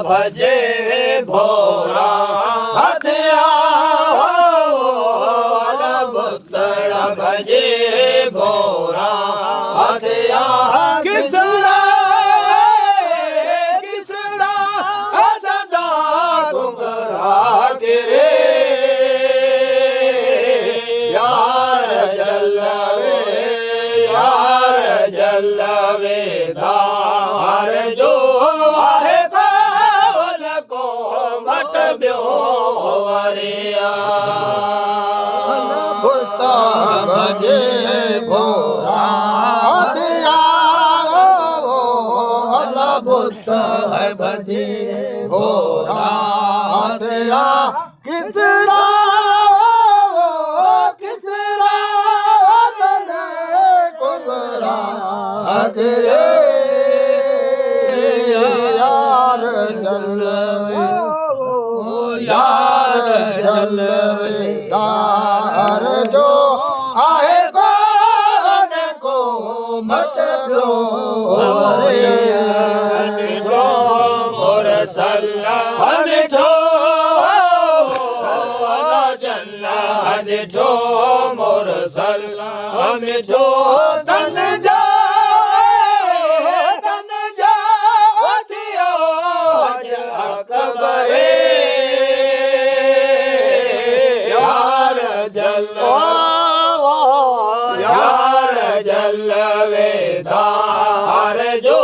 भजे भोरा हथिया पुत्र भजे भोरा हथिया किसरा किसरा सदा गुमरा गिरे यार जलवे धार जो भजे भोरा हथिया पुत्र भजे भोरा हथिया किसरा किसरा कुबरा हथिरे यार जलवे यार जलवे दार जो आए को मत दो मोर सल्लल्लाहु अलैहि मोर सल्लल्लाहु अलैहि तन जा अकबरे यार जलवे दार जो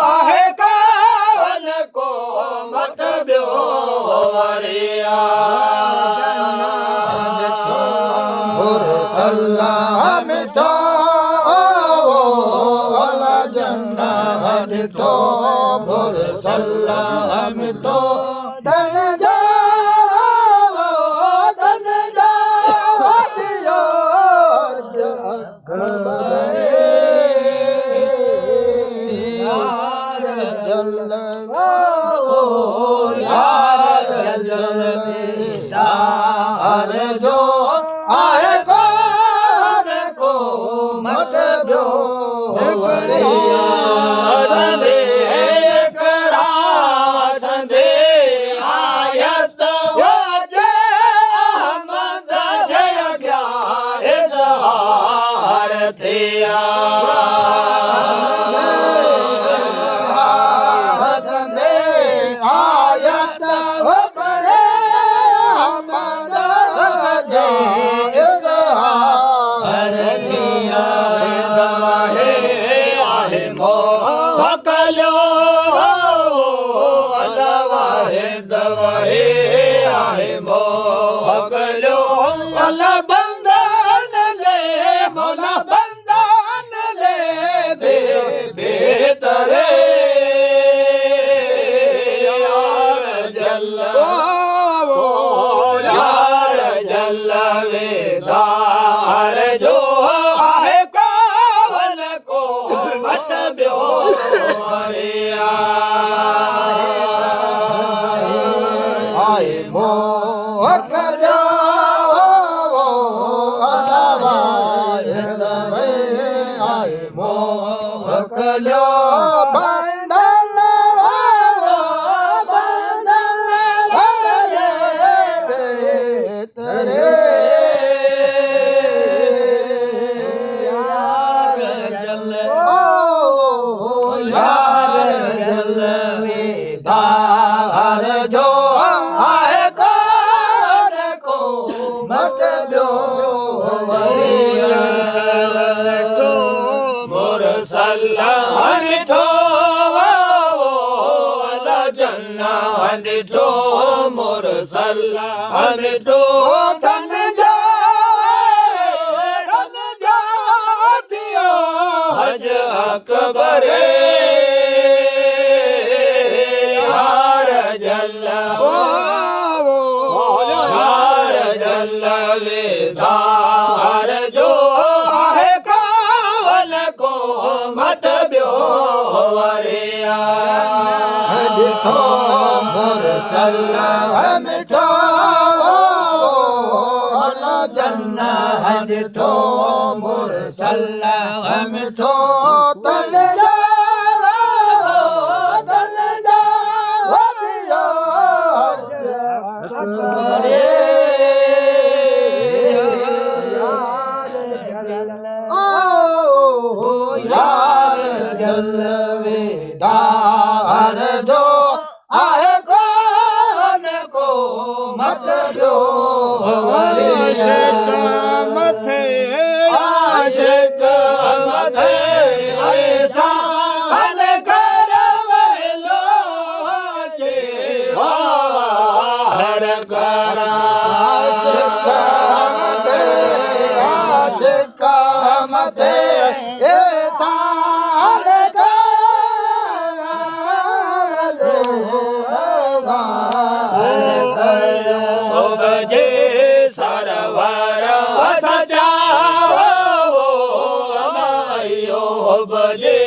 आहे कावन को मत ब्यो वरिया मोर सल्लल्लाहु मिठो वाला जन्ना मिठो मोर सल्लल्लाहु मिठो तन जा जो आए को मत दो संदे आयत वजे अहमद जय गया इज़हार थिया संदे आयत मोर सल्लल्लाहु तन जा हज अकबर बरे हार जल हार जल विधार जो आहे कावन को मट ब्यो वरिया ॾिठो मुरसल मिठो जन ॾिठो मुरसल मिठो तल जा तल जा वॾियो यार जल वेदार जो आहे कोन को मत जो आशिक मथे ऐसा हन कर वेलो चे हर करा मथे बजे सरवर सजा वो बजे